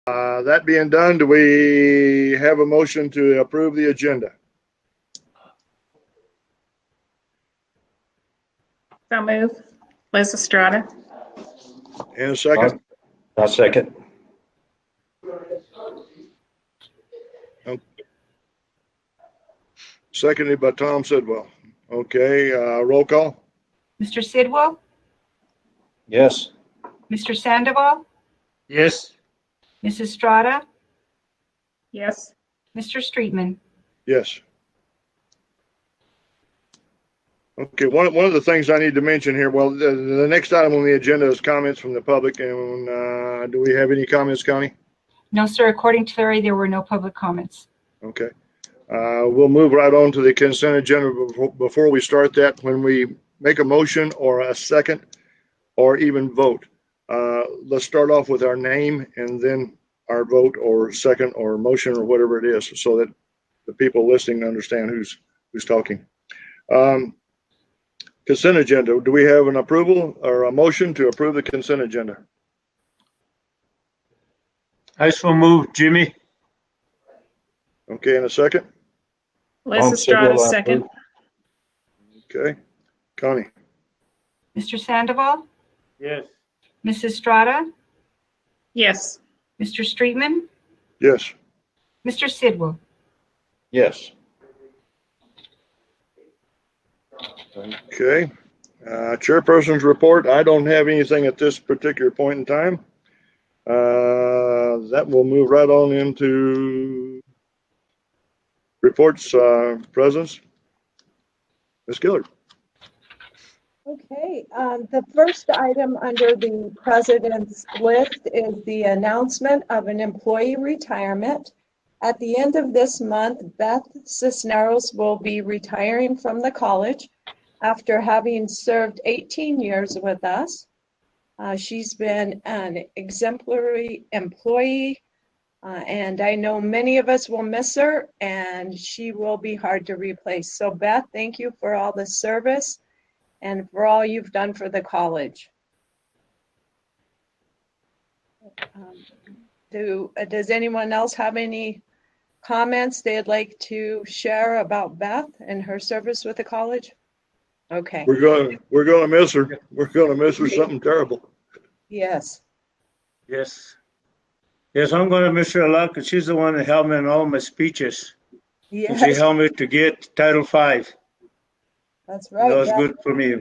That being done, do we have a motion to approve the agenda? So move. Liz Estrada. And a second? I'll second. Seconded by Tom Sidwell. Okay, roll call? Mr. Sidwell, Yes. Mr. Sandoval, Yes. Mrs. Estrada, Yes. Mr. Streetman. Yes. Okay, one of the things I need to mention here, well, the next item on the agenda is comments from the public, and do we have any comments, Connie? No, sir. According to Larry, there were no public comments. Okay. We'll move right on to the consent agenda. Before we start that, when we make a motion or a second or even vote, let's start off with our name and then our vote or second or motion or whatever it is, so that the people listening understand who's talking. Consent agenda. Do we have an approval or a motion to approve the consent agenda? I so move, Jimmy. Okay, in a second. Liz Estrada, second. Okay, Connie. Mr. Sandoval, Yes. Mrs. Estrada, Yes. Mr. Streetman, Yes. Mr. Sidwell. Yes. Okay. Chairperson's report. I don't have anything at this particular point in time. That will move right on into reports, presence. Ms. Gillard. Okay, the first item under the president's list is the announcement of an employee retirement. At the end of this month, Beth Cisneros will be retiring from the college after having served 18 years with us. She's been an exemplary employee, and I know many of us will miss her, and she will be hard to replace. So Beth, thank you for all the service and for all you've done for the college. Does anyone else have any comments they'd like to share about Beth and her service with the college? Okay. We're gonna miss her. We're gonna miss her something terrible. Yes. Yes. Yes, I'm going to miss her a lot because she's the one that helped me in all my speeches. And she Yes, helped me to get Title V. that's right. That was Beth. good for me.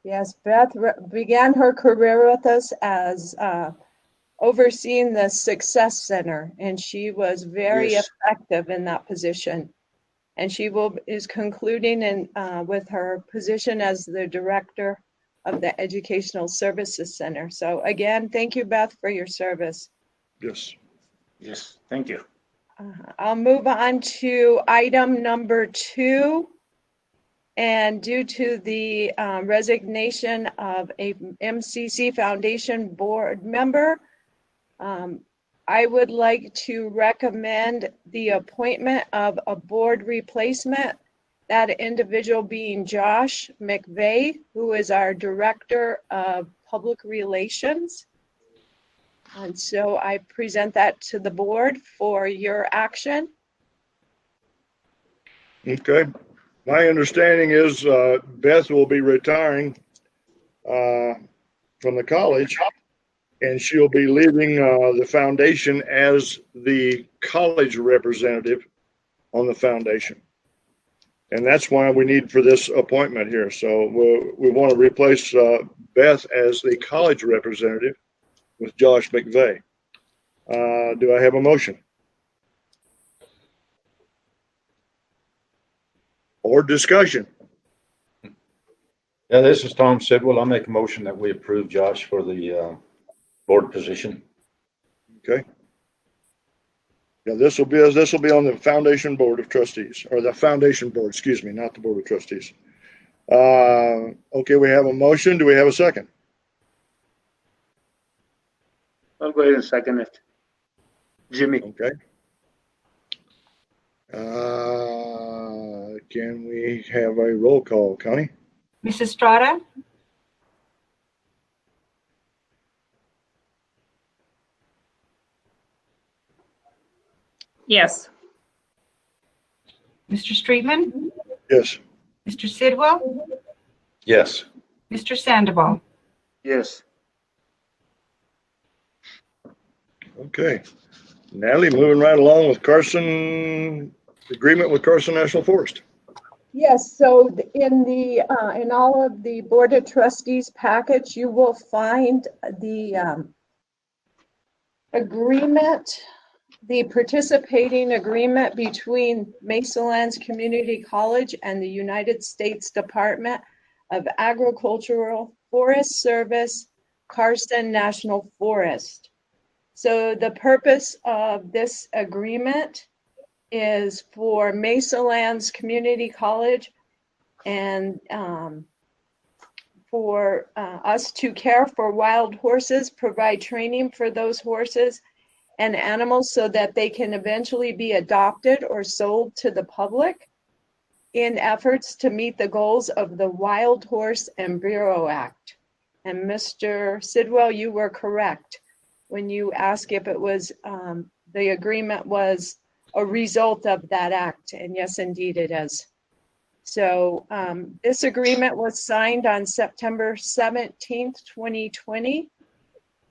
Yes, Beth began her career with us as overseeing the Success Center, and she was very Yes. effective in that position. And she is concluding with her position as the director of the Educational Services Center. So again, thank you, Beth, for your service. Yes. Yes, thank you. I'll move on to item number 2. And due to the resignation of a MCC Foundation board member, I would like to recommend the appointment of a board replacement, that individual being Josh McVeigh, who is our Director of Public Relations. And so I present that to the board for your action. Okay. My understanding is Beth will be retiring from the college, and she'll be leaving the foundation as the college representative on the foundation. And that's why we need for this appointment here. So we want to replace Beth as the college representative with Josh McVeigh. Do I have a motion? Or discussion? Yeah, this is Tom Sidwell. I'll make a motion that we approve Josh for the board position. Okay. Yeah, this will be on the foundation board of trustees, or the foundation board, excuse me, not the board of trustees. Okay, we have a motion. Do we have a second? I'll go ahead and second it. Jimmy. Okay. Can we have a roll call, Connie? Mrs. Estrada, Yes. Mr. Streetman, Yes. Mr. Sidwell, Yes. Mr. Sandoval. Yes. Okay. Natalie, moving right along with Carson, agreement with Carson National Forest. Yes, so in all of the Board of Trustees package, you will find the agreement, the participating agreement between Mesa Lands Community College and the United States Department of Agricultural Forest Service, Carson National Forest. So the purpose of this agreement is for Mesa Lands Community College and for us to care for wild horses, provide training for those horses and animals so that they can eventually be adopted or sold to the public in efforts to meet the goals of the Wild Horse and Bureau Act. And Mr. Sidwell, you were correct when you asked if it was, the agreement was a result of that act. And yes, indeed it is. So this agreement was signed on September 17th, 2020.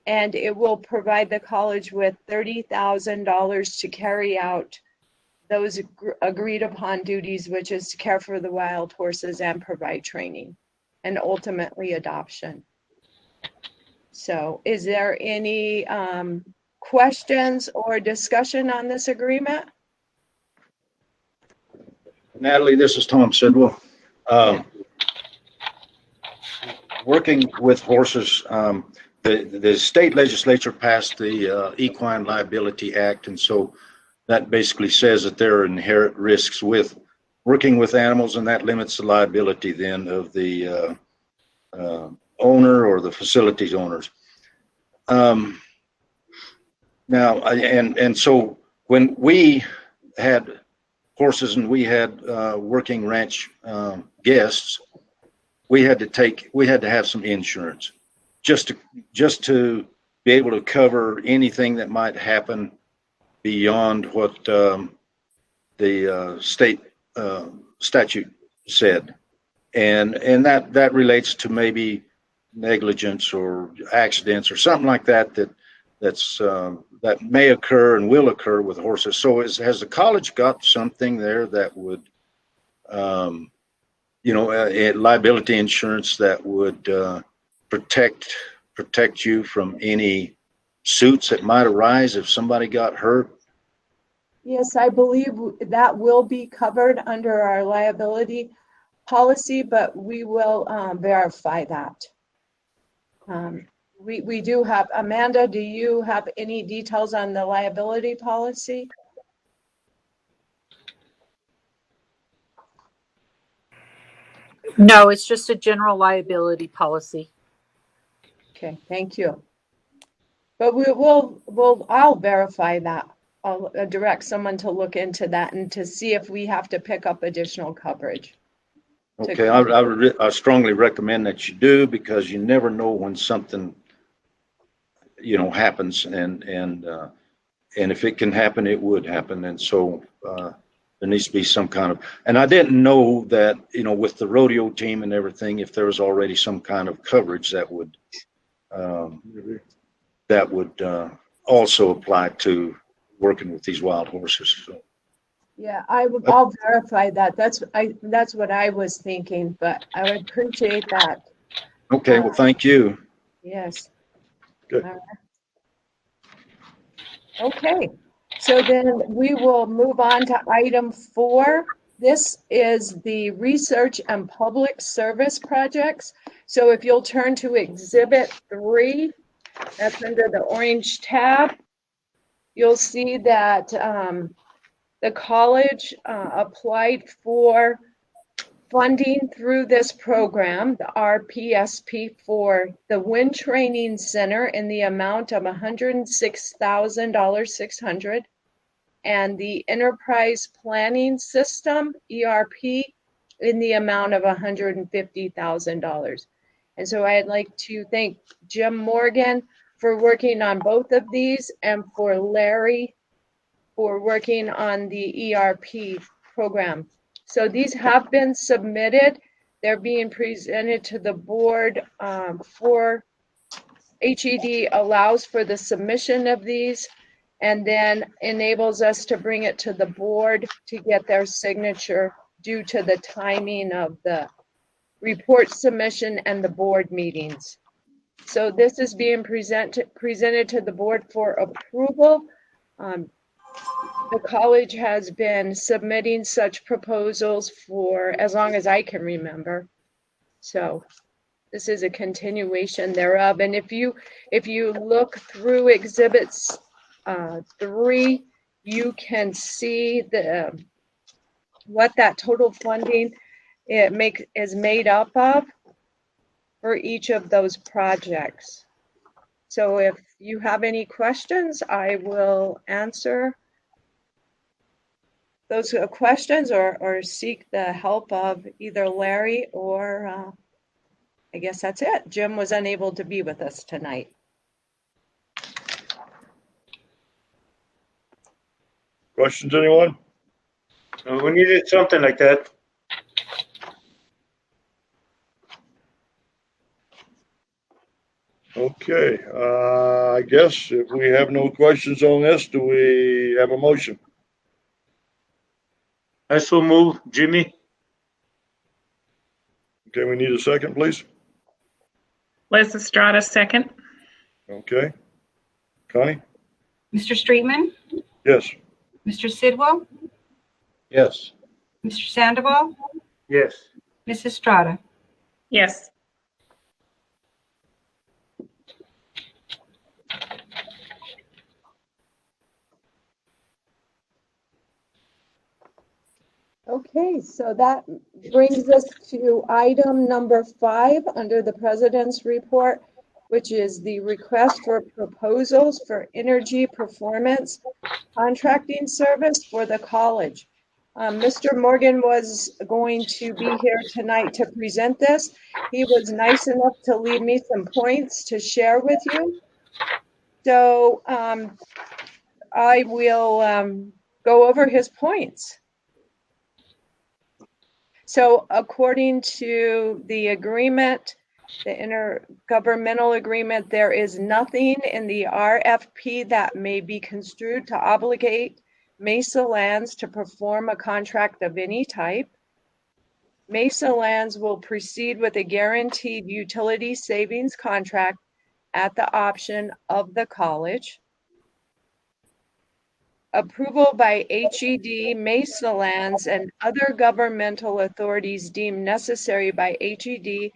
And it will provide the college with $30,000 to carry out those agreed upon duties, which is to care for the wild horses and provide training and ultimately adoption. So is there any questions or discussion on this agreement? Natalie, this is Tom Sidwell. Working with horses, the state legislature passed the Equine Liability Act, and so that basically says that there are inherent risks with working with animals, and that limits the liability then of the owner or the facilities owners. Now, so when we had horses and we had working ranch guests, we had to have some insurance just to be able to cover anything that might happen beyond what the state statute said, and that relates to maybe negligence or accidents or something like that that may occur and will occur with horses. So has the college got something there that would liability insurance that would protect you from any suits that might arise if somebody got hurt? Yes, I believe that will be covered under our liability policy, but we will verify that. We do have, Amanda, do you have any details on the liability policy? No, it's just a general liability policy. Okay, thank you. But I'll verify that. I'll direct someone to look into that and to see if we have to pick up additional coverage. Okay, I strongly recommend that you do, because you never know when something happens, and if it can happen, it would happen. And so there needs to be some kind of, and I didn't know that, with the rodeo team and everything, if there was already some kind of coverage that would also apply to working with these wild horses. So. Yeah, I'll verify that. That's what I was thinking, but I would appreciate that. Okay, well, thank you. Yes. Good. All right. Okay, so then we will move on to item 4. This is the research and public service projects. So if you'll turn to Exhibit 3, that's under the orange tab, you'll see that the college applied for funding through this program, the RPSP, for the Wind Training Center in the amount of $106,600, and the Enterprise Planning System, ERP, in the amount of $150,000. And so I'd like to thank Jim Morgan for working on both of these, and for Larry for working on the ERP program. So these have been submitted. They're being presented to the board for HED allows for the submission of these and then enables us to bring it to the board to get their signature due to the timing of the report submission and the board meetings. So this is being presented to the board for approval. The college has been submitting such proposals for as long as I can remember. So this is a continuation thereof. And if you look through exhibits 3, you can see what that total funding is made up of for each of those projects. So if you have any questions, I will answer those questions or seek the help of either Larry or I guess that's it. Jim was unable to be with us tonight. Questions, anyone? We needed something like that. Okay, I guess if we have no questions on this, do we have a motion? I so move, Jimmy. Okay, we need a second, please. Liz Estrada, second. Okay. Connie? Mr. Streetman, Yes. Mr. Sidwell, Yes. Mr. Sandoval, Yes. Ms. Estrada. Yes. Okay, so that brings us to item number 5 under the president's report, which is the request for proposals for energy performance contracting service for the college. Mr. Morgan was going to be here tonight to present this. He was nice enough to leave me some points to share with you. So I will go over his points. So according to the agreement, the intergovernmental agreement, there is nothing in the RFP that may be construed to obligate Mesa Lands to perform a contract of any type. Mesa Lands will proceed with a guaranteed utility savings contract at the option of the college. Approval by HED, Mesa Lands, and other governmental authorities deemed necessary by HED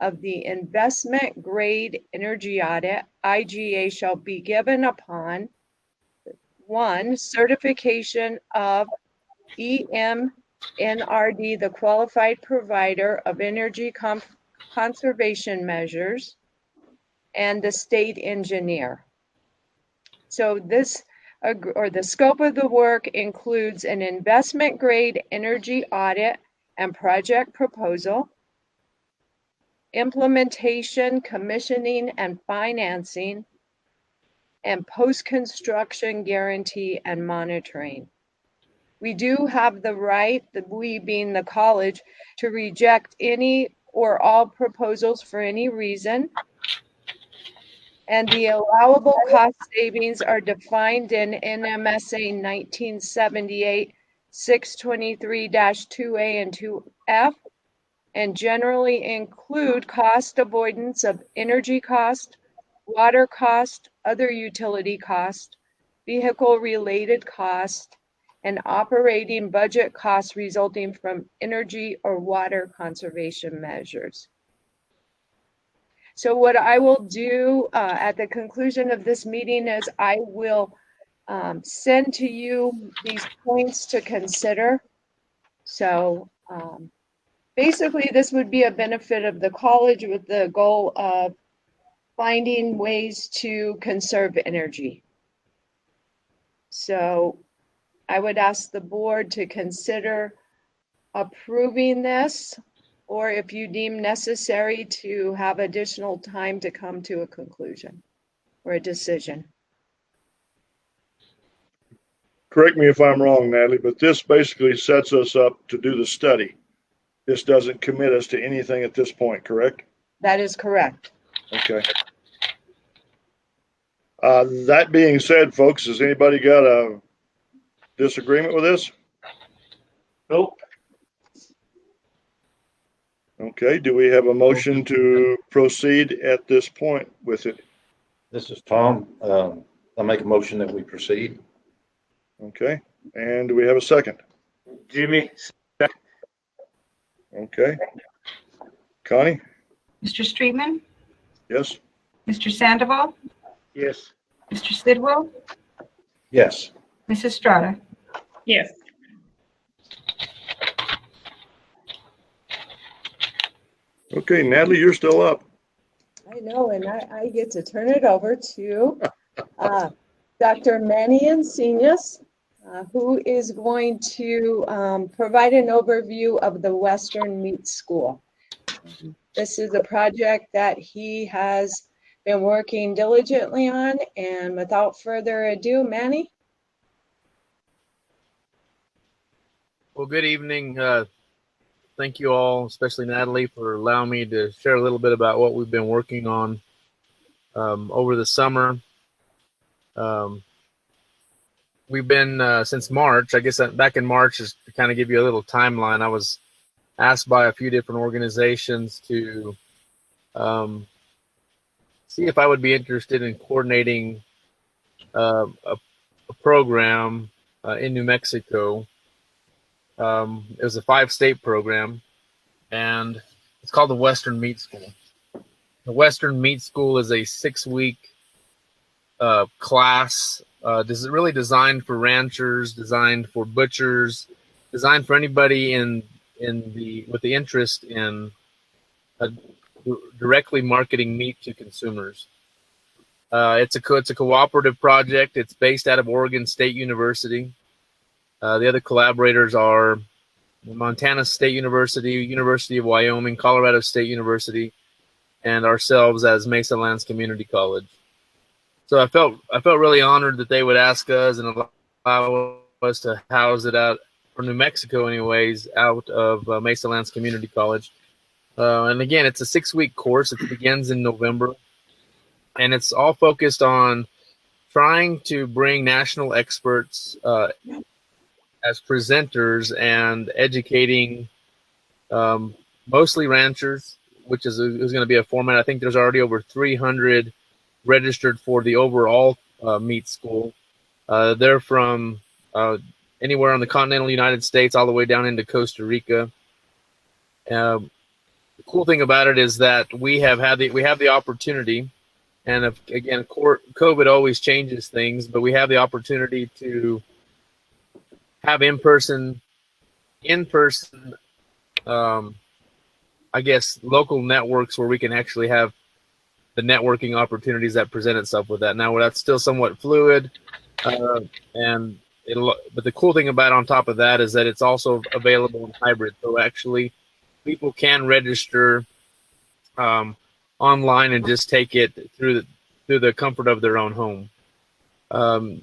of the investment grade energy audit, IGA, shall be given upon 1, certification of EMNRD, the qualified provider of energy conservation measures, and the state engineer. So this the scope of the work includes an investment grade energy audit and project proposal, implementation, commissioning, and financing, and post-construction guarantee and monitoring. We do have the right, we being the college, to reject any or all proposals for any reason. And the allowable cost savings are defined in NMSA 1978 623-2A and 2F, and generally include cost avoidance of energy cost, water cost, other utility cost, vehicle-related cost, and operating budget costs resulting from energy or water conservation measures. So what I will do at the conclusion of this meeting is I will send to you these points to consider. So basically, this would be a benefit of the college with the goal of finding ways to conserve energy. So I would ask the board to consider approving this, or if you deem necessary to have additional time to come to a conclusion or a decision. correct me if I'm wrong, Natalie, but this basically sets us up to do the study. This doesn't commit us to anything at this point, correct? That is correct. Okay. That being said, folks, has anybody got a disagreement with this? Nope. Okay, do we have a motion to proceed at this point with it? This is Tom. I make a motion that we proceed. Okay, and do we have a second? Jimmy, Okay. Connie? Mr. Streetman, Yes? Mr. Sandoval, yes. Mr. Sidwell, Yes. Mrs. Strata. Yes. Okay, Natalie, you're still up. I know, and I get to turn it over to Dr. Manny Encinas, who is going to provide an overview of the Western Meat School. This is a project that he has been working diligently on, and without further ado, Manny? Well, good evening. Thank you all, especially Natalie, for allowing me to share a little bit about what we've been working on over the summer. We've been, since March, I guess back in March, just to kind of give you a little timeline, I was asked by a few different organizations to see if I would be interested in coordinating a program in New Mexico. It was a 5-state program, and it's called the Western Meat School. The Western Meat School is a 6-week class. This is really designed for ranchers, designed for butchers, designed for anybody with the interest in directly marketing meat to consumers. It's a cooperative project. It's based out of Oregon State University. The other collaborators are Montana State University, University of Wyoming, Colorado State University, and ourselves as Mesa Lands Community College. So I felt really honored that they would ask us and allow us to house it out, for New Mexico anyways, out of Mesa Lands Community College. And again, it's a 6-week course. It begins in November, and it's all focused on trying to bring national experts as presenters and educating mostly ranchers, which is going to be a format. I think there's already over 300 registered for the overall meat school. They're from anywhere on the continental United States all the way down into Costa Rica. The cool thing about it is that we have the opportunity, and again, COVID always changes things, but we have the opportunity to have in-person, I guess, local networks where we can actually have the networking opportunities that present itself with that. Now, that's still somewhat fluid, but the cool thing about it on top of that is that it's also available in hybrid. So actually, people can register online and just take it through the comfort of their own home.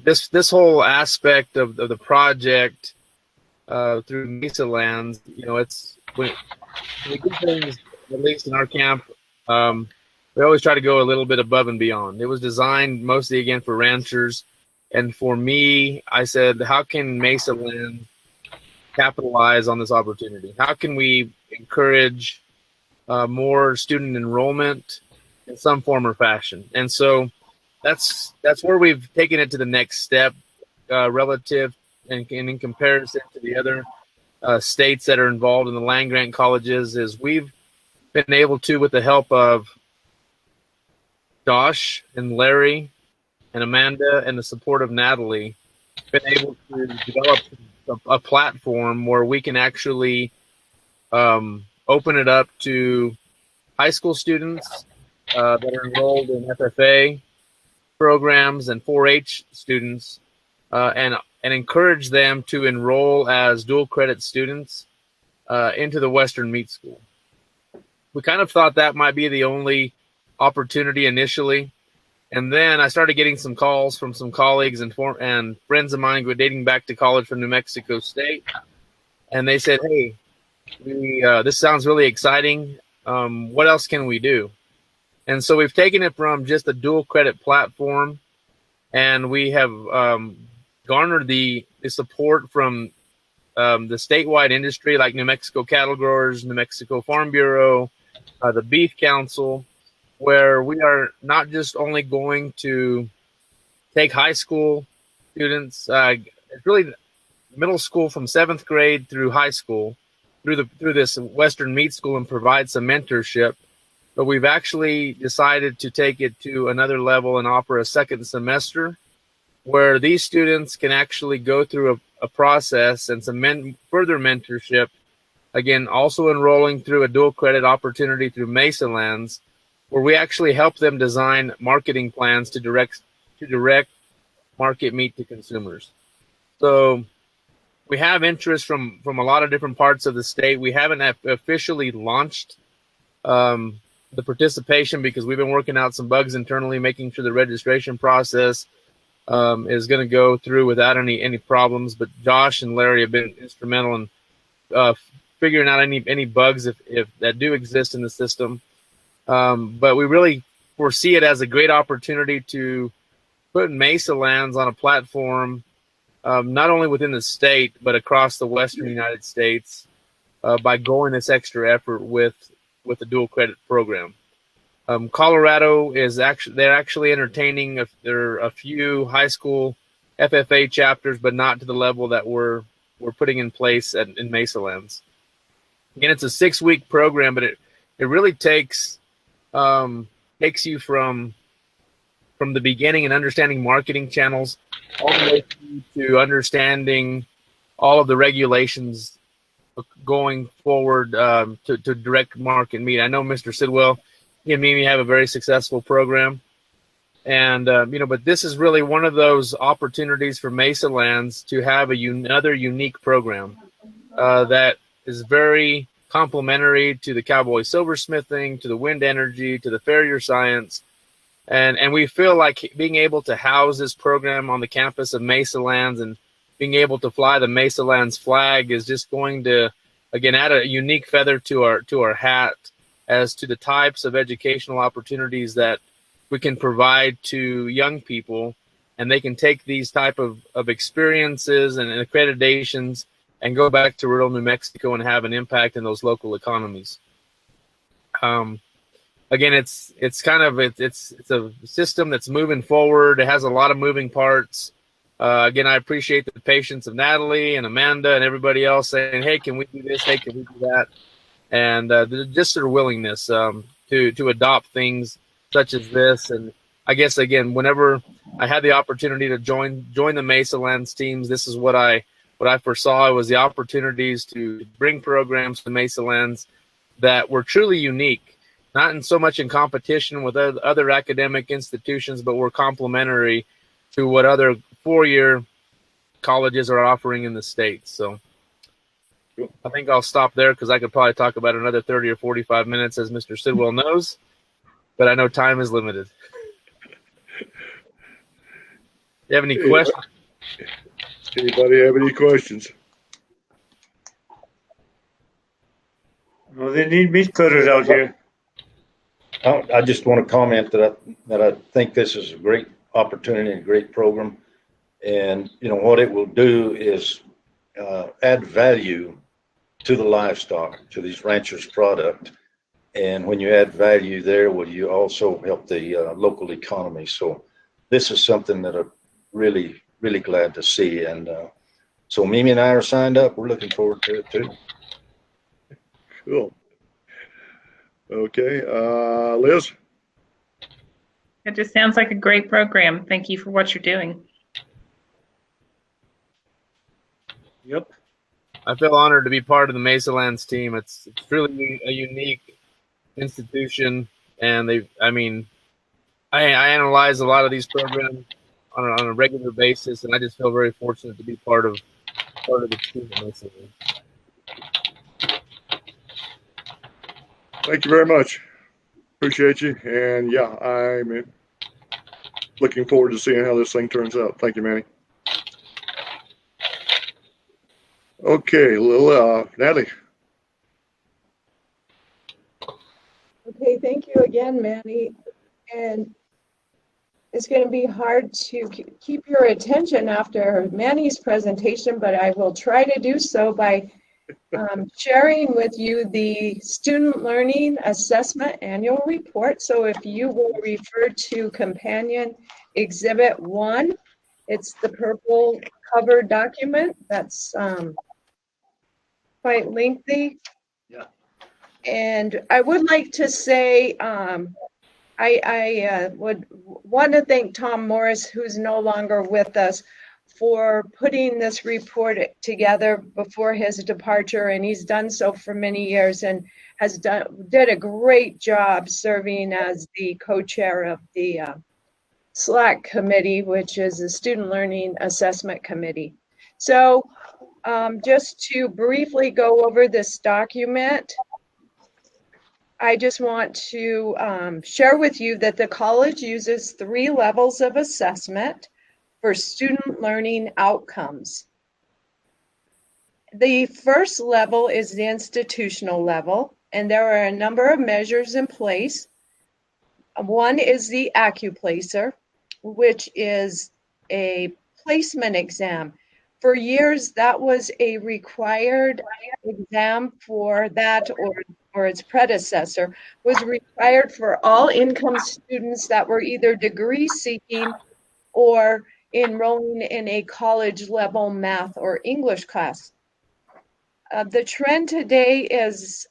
This whole aspect of the project through Mesa Lands, it's when we do things, at least in our camp, we always try to go a little bit above and beyond. It was designed mostly, again, for ranchers. And for me, I said, how can Mesa Lands capitalize on this opportunity? How can we encourage more student enrollment in some form or fashion? And so that's where we've taken it to the next step relative and in comparison to the other states that are involved in the land-grant colleges, is we've been able to, with the help of Josh and Larry and Amanda and the support of Natalie, been able to develop a platform where we can actually open it up to high school students that are enrolled in FFA programs and 4-H students, and encourage them to enroll as dual credit students into the Western Meat School. We kind of thought that might be the only opportunity initially, And then I started getting some calls from some colleagues and friends of mine who were dating back to college from New Mexico State. And they said, hey, this sounds really exciting. What else can we do? And so we've taken it from just a dual credit platform, and we have garnered the support from the statewide industry like New Mexico Cattle Growers, New Mexico Farm Bureau, the Beef Council, where we are not just only going to take high school students, it's really middle school from 7th grade through high school, through this Western Meat School and provide some mentorship. But we've actually decided to take it to another level and offer a second semester where these students can actually go through a process and some further mentorship. Again, also enrolling through a dual credit opportunity through Mesa Lands, where we actually help them design marketing plans to direct market meat to consumers. So we have interest from a lot of different parts of the state. We haven't officially launched the participation because we've been working out some bugs internally, making sure the registration process is going to go through without any problems. But Josh and Larry have been instrumental in figuring out any bugs if that do exist in the system. But we really foresee it as a great opportunity to put Mesa Lands on a platform, not only within the state, but across the Western United States by going this extra effort with the dual credit program. Colorado is actually entertaining. There are a few high school FFA chapters, but not to the level that we're putting in place in Mesa Lands. Again, it's a 6-week program, but it really takes you from the beginning and understanding marketing channels all the way to understanding all of the regulations going forward to direct market meat. I know Mr. Sidwell, he and Mimi have a very successful program, and but this is really one of those opportunities for Mesa Lands to have another unique program that is very complementary to the Cowboy Silversmithing, to the wind energy, to the Farrier Science. And we feel like being able to house this program on the campus of Mesa Lands and being able to fly the Mesa Lands flag is just going to, again, add a unique feather to our hat as to the types of educational opportunities that we can provide to young people, and they can take these type of experiences and accreditations and go back to rural New Mexico and have an impact in those local economies. Again, it's a system that's moving forward. It has a lot of moving parts. Again, I appreciate the patience of Natalie and Amanda and everybody else saying, hey, can we do this? Hey, can we do that? And just their willingness to adopt things such as this. And I guess, again, whenever I had the opportunity to join the Mesa Lands teams, this is what I foresaw was the opportunities to bring programs to Mesa Lands that were truly unique, not in so much in competition with other academic institutions, but were complementary to what other 4-year colleges are offering in the state. So I think I'll stop there because I could probably talk about another 30 or 45 minutes, as Mr. Sidwell knows, but I know time is limited. Do you have any questions? Anybody have any questions? Well, they need meat cutters out here. I just want to comment that I think this is a great opportunity and a great program. And, what it will do is add value to the livestock, to these ranchers' product. And when you add value there, well, you also help the local economy. So this is something that I'm really, really glad to see. And so Mimi and I are signed up. We're looking forward to it too. Cool. Okay, Liz? It just sounds like a great program. Thank you for what you're doing. Yep. I feel honored to be part of the Mesa Lands team. It's truly a unique institution, and I analyze a lot of these programs on a regular basis, and I just feel very fortunate to be part of the team at Mesa Lands. Thank you very much. Appreciate you. And yeah, looking forward to seeing how this thing turns out. Thank you, Manny. Okay, Natalie. Okay, thank you again, Manny. And it's going to be hard to keep your attention after Manny's presentation, but I will try to do so by sharing with you the Student Learning Assessment Annual Report. So if you will refer to Companion Exhibit 1, it's the purple cover document that's quite lengthy. Yeah. And I would like to say, I would want to thank Tom Morris, who's no longer with us, for putting this report together before his departure, and he's done so for many years and did a great job serving as the co-chair of the SLAC committee, which is the Student Learning Assessment Committee. So just to briefly go over this document, I just want to share with you that the college uses 3 levels of assessment for student learning outcomes. The first level is the institutional level, and there are a number of measures in place. One is the AccuPlacer, which is a placement exam. For years, that was a required exam for that, or its predecessor, was required for all income students that were either degree seeking or enrolling in a college level math or English class. The trend today is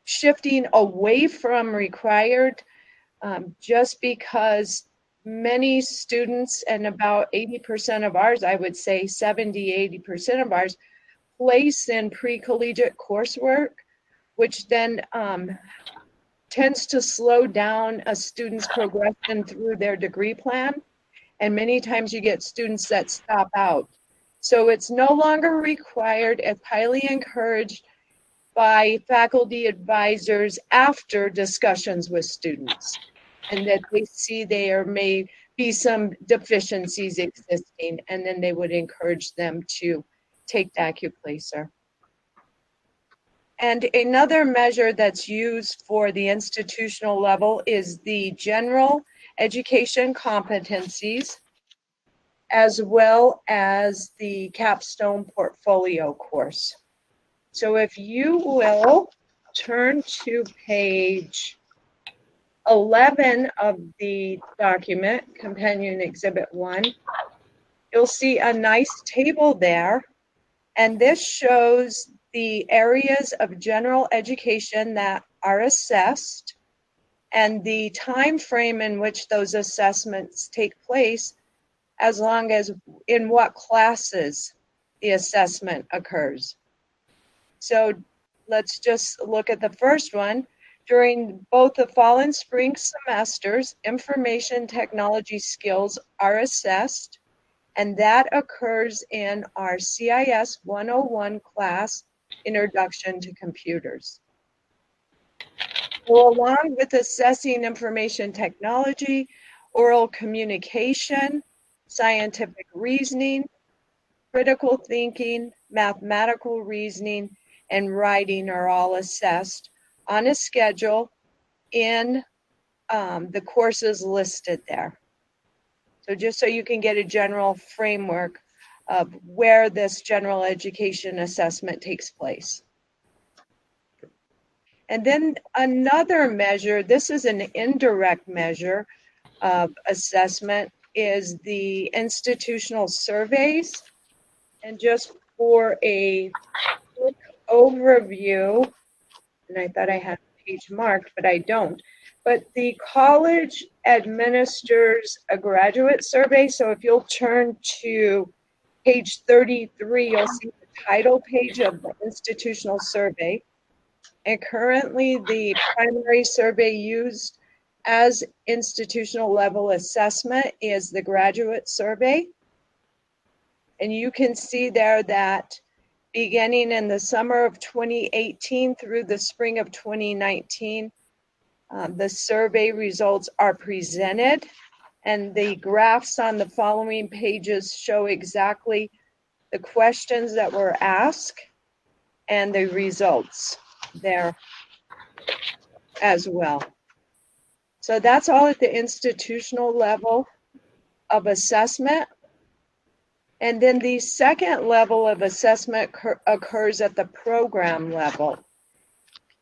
shifting away from required just because many students, and about 80% of ours, I would say 70-80% of ours, place in pre-collegiate coursework, which then tends to slow down a student's progression through their degree plan. And many times you get students that stop out. So it's no longer required. It's highly encouraged by faculty advisors after discussions with students, and that they see there may be some deficiencies existing, and then they would encourage them to take the AccuPlacer. And another measure that's used for the institutional level is the general education competencies, as well as the capstone portfolio course. So if you will turn to page 11 of the document, Companion Exhibit 1, you'll see a nice table there. And this shows the areas of general education that are assessed and the time frame in which those assessments take place, as long as in what classes the assessment occurs. So let's just look at the first one. During both the fall and spring semesters, information technology skills are assessed, and that occurs in our CIS 101 class, Introduction to Computers. So along with assessing information technology, oral communication, scientific reasoning, critical thinking, mathematical reasoning, and writing are all assessed on a schedule in the courses listed there. So just so you can get a general framework of where this general education assessment takes place. And then another measure, this is an indirect measure of assessment, is the institutional surveys. And just for a quick overview, and I thought I had a page marked, but I don't. But the college administers a graduate survey. So if you'll turn to page 33, you'll see the title page of the institutional survey. And currently the primary survey used as institutional level assessment is the graduate survey. And you can see there that beginning in the summer of 2018 through the spring of 2019, the survey results are presented, And the graphs on the following pages show exactly the questions that were asked and the results there as well. So that's all at the institutional level of assessment. And then the second level of assessment occurs at the program level.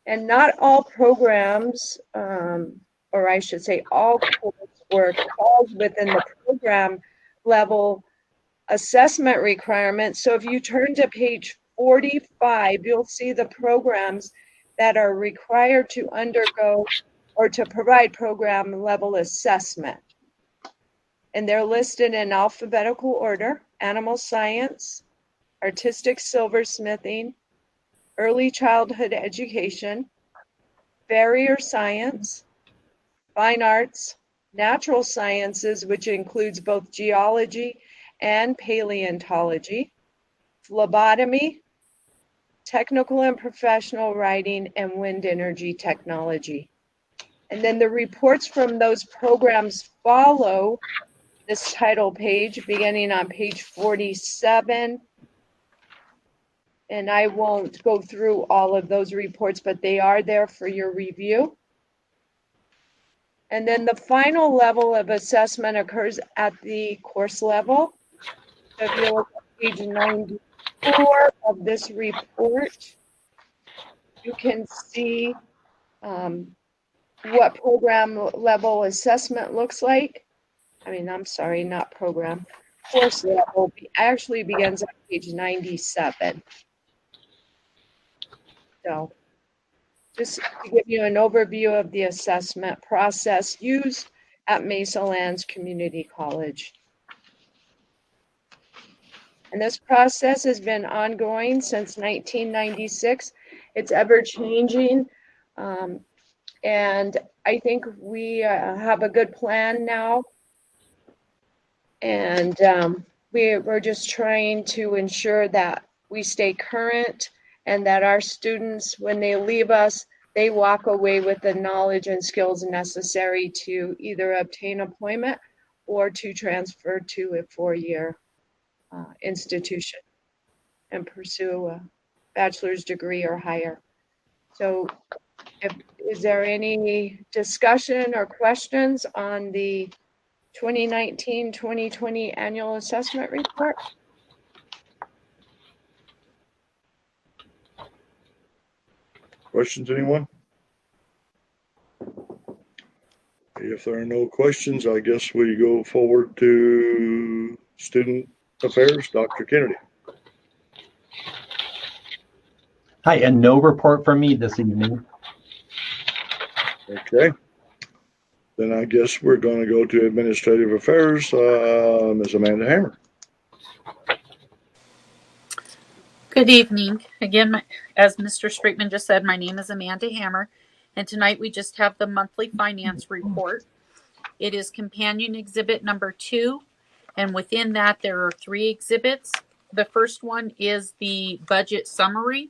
And not all programs, or I should say all coursework falls within the program level assessment requirements. So if you turn to page 45, you'll see the programs that are required to undergo or to provide program level assessment. And they're listed in alphabetical order: animal science, artistic silversmithing, early childhood education, barrier science, fine arts, natural sciences, which includes both geology and paleontology, phlebotomy, technical and professional writing, and wind energy technology. And then the reports from those programs follow this title page, beginning on page 47. And I won't go through all of those reports, but they are there for your review. And then the final level of assessment occurs at the course level. So if you look at page 94 of this report, you can see what program level assessment looks like. I mean, I'm sorry, not program. Course level actually begins on page 97. So just to give you an overview of the assessment process used at Mesa Lands Community College. And this process has been ongoing since 1996. It's ever changing. And I think we have a good plan now. And we're just trying to ensure that we stay current and that our students, when they leave us, they walk away with the knowledge and skills necessary to either obtain employment or to transfer to a four-year institution and pursue a bachelor's degree or higher. So is there any discussion or questions on the 2019-2020 annual assessment report? Questions, anyone? If there are no questions, I guess we go forward to Student Affairs, Dr. Kennedy. Hi, and no report from me this evening. Okay. Then I guess we're going to go to Administrative Affairs, Ms. Amanda Hammer. Good evening. Again, as Mr. Straitman just said, my name is Amanda Hammer, and tonight we just have the monthly finance report. It is companion exhibit number 2, and within that there are 3 exhibits. The first one is the budget summary.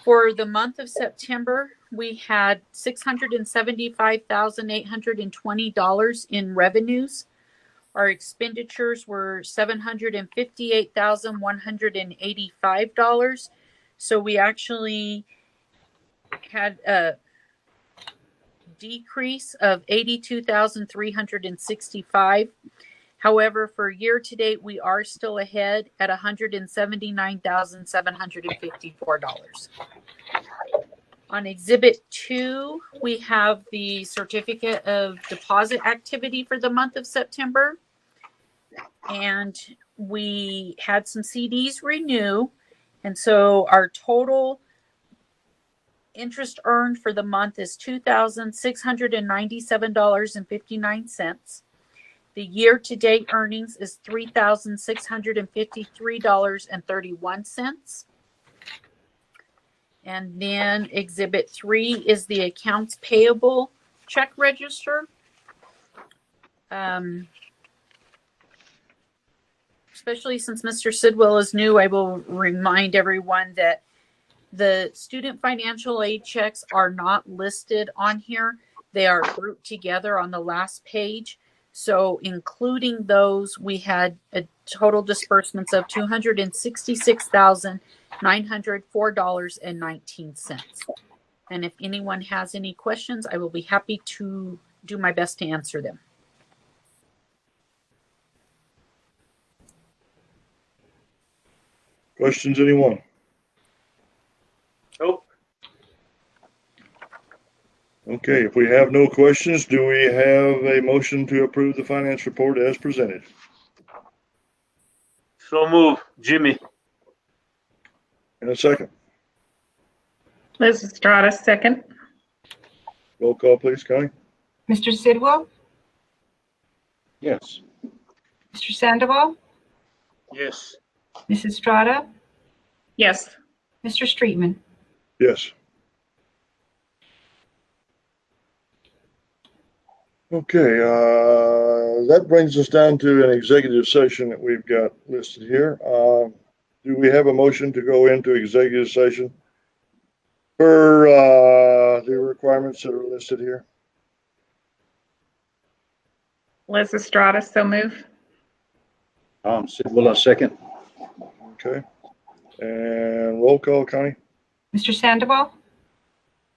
For the month of September, we had $675,820 in revenues. Our expenditures were $758,185. So we actually had a decrease of $82,365. However, for year to date, we are still ahead at $179,754. On Exhibit 2, we have the certificate of deposit activity for the month of September. And we had some CDs renew. And so our total interest earned for the month is $2,697.59. The year-to-date earnings is $3,653.31. And then Exhibit 3 is the accounts payable check register. Especially since Mr. Sidwell is new, I will remind everyone that the student financial aid checks are not listed on here. They are grouped together on the last page. So including those, we had a total disbursements of $266,904.19. And if anyone has any questions, I will be happy to do my best to answer them. Questions, anyone? Nope. Okay, if we have no questions, do we have a motion to approve the finance report as presented? So move, Jimmy. In a second. Liz Estrada, second. Roll call, please, Connie. Mr. Sidwell, Yes. Mr. Sandoval, Yes. Mrs. Estrada, Yes. Mr. Streetman. Yes. Okay, that brings us down to an executive session that we've got listed here. Do we have a motion to go into executive session for the requirements that are listed here? Liz Estrada, so move. Tom Sidwell, a second. Okay. And roll call, Connie? Mr. Sandoval,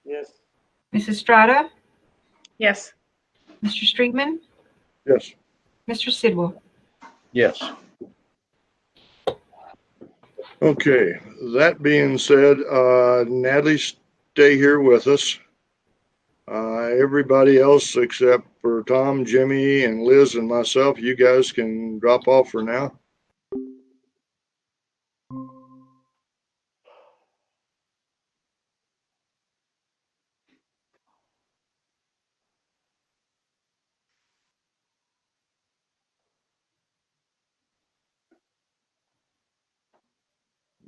Yes. Mrs. Estrada, Yes. Mr. Streetman, Yes. Mr. Sidwell. Yes. Okay, that being said, Natalie, stay here with us. Everybody else except for Tom, Jimmy, and Liz and myself, you guys can drop off for now.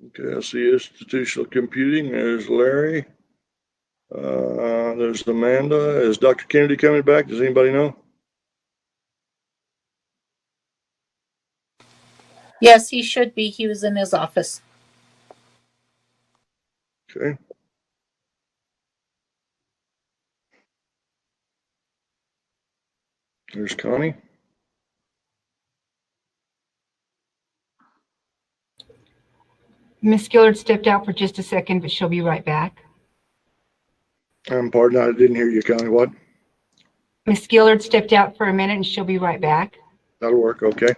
Okay, I see institutional computing. There's Larry. There's Amanda. Is Dr. Kennedy coming back? Does anybody know? Yes, he should be. He was in his office. Okay. There's Connie. Miss Gillard stepped out for just a second, but she'll be right back. Pardon, I didn't hear you, Connie. What? Miss Gillard stepped out for a minute and she'll be right back. That'll work. Okay.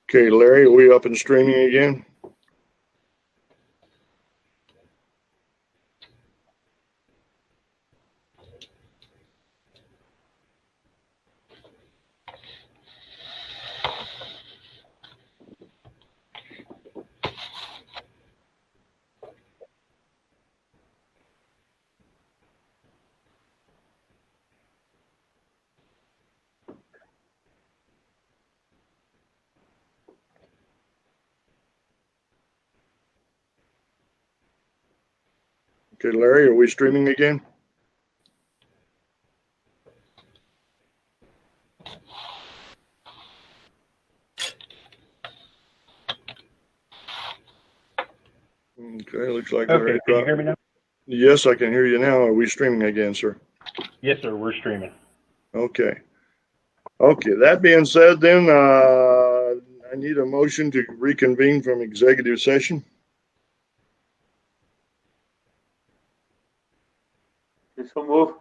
Okay, Larry, are we up and streaming again? Okay, Larry, are we streaming again? Okay, looks like Larry. Okay, can you hear me now? Yes, I can hear you now. Are we streaming again, sir? Yes, sir, we're streaming. Okay. Okay, that being said, then I need a motion to reconvene from executive session. So move,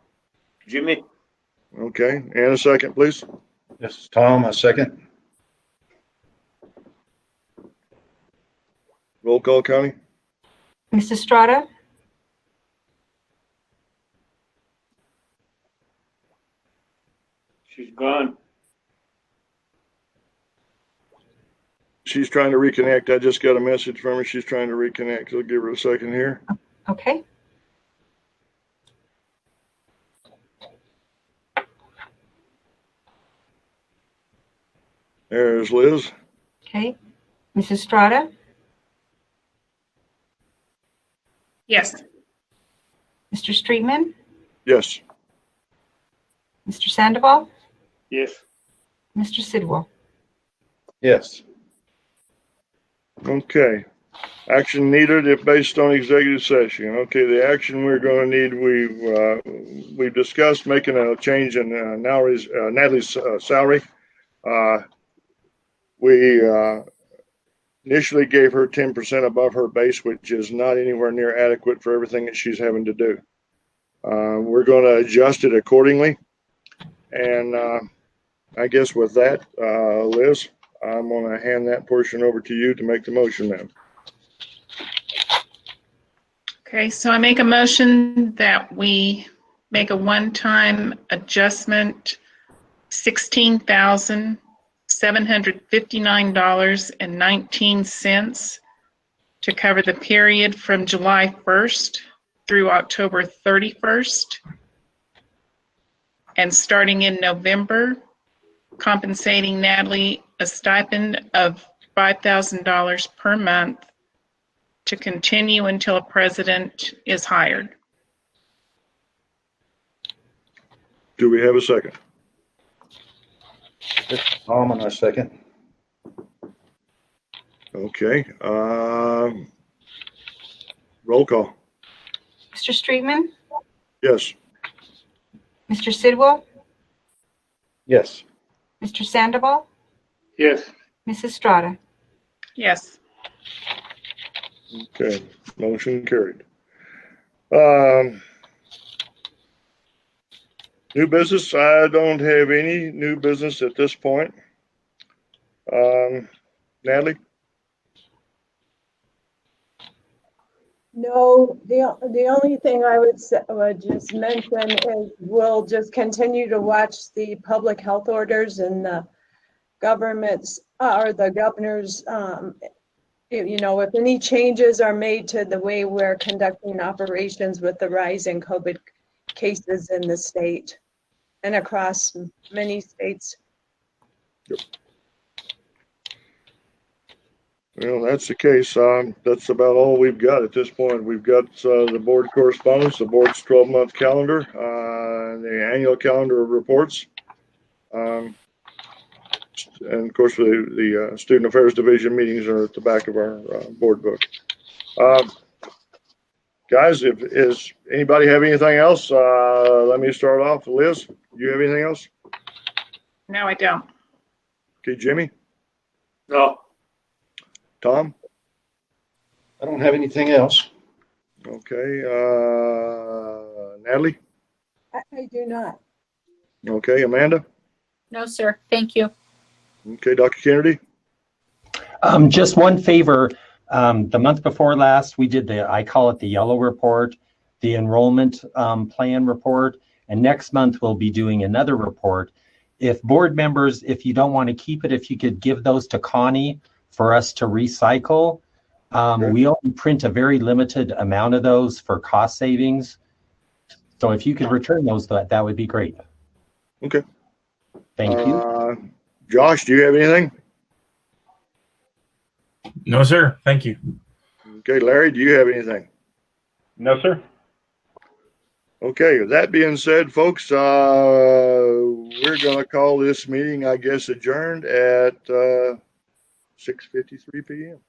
Jimmy. Okay, and a second, please. This is Tom, a second. Roll call, Connie. Mrs. Estrada, She's gone. She's trying to reconnect. I just got a message from her. She's trying to reconnect. I'll give her a second here. okay. There's Liz. Okay. Mrs. Estrada, Yes. Mr. Streetman, Yes. Mr. Sandoval, Yes. Mr. Sidwell. Yes. Okay. Action needed if based on executive session. Okay, the action we're going to need, we've discussed making a change in Natalie's salary. We initially gave her 10% above her base, which is not anywhere near adequate for everything that she's having to do. We're going to adjust it accordingly. And I guess with that, Liz, I'm going to hand that portion over to you to make the motion now. Okay, so I make a motion that we make a one-time adjustment, $16,759.19 to cover the period from July 1st through October 31st. And starting in November, compensating Natalie a stipend of $5,000 per month to continue until a president is hired. Do we have a second? Tom, and I second. Okay. Roll call. Mr. Streetman, Yes. Mr. Sidwell, Yes. Mr. Sandoval, Yes. Mrs. Strata. Yes. Okay. Motion carried. New business. I don't have any new business at this point. Natalie? No, the only thing I would just mention is we'll just continue to watch the public health orders and the government's or the governor's, if any changes are made to the way we're conducting operations with the rise in COVID cases in the state and across many states. Well, that's the case. That's about all we've got at this point. We've got the board correspondence, the board's 12-month calendar, the annual calendar of reports, and of course the Student Affairs Division meetings are at the back of our board book. Guys, is anybody have anything else? Let me start off. Liz, you have anything else? No, I don't. Okay, Jimmy, No. Tom. I don't have anything else. Okay, Natalie. I do not. Okay, Amanda. No, sir. Thank you. Okay, Dr. Kennedy. Just one favor. The month before last, we did I call it the yellow report, the enrollment plan report. And next month, we'll be doing another report. If board members, if you don't want to keep it, if you could give those to Connie for us to recycle. We only print a very limited amount of those for cost savings. So if you could return those, that would be great. Okay. Thank you. Josh, do you have anything? No, sir. Thank you. Okay, Larry, do you have anything? No, sir. Okay, with that being said, folks, we're going to call this meeting, I guess, adjourned at 6:53 p.m.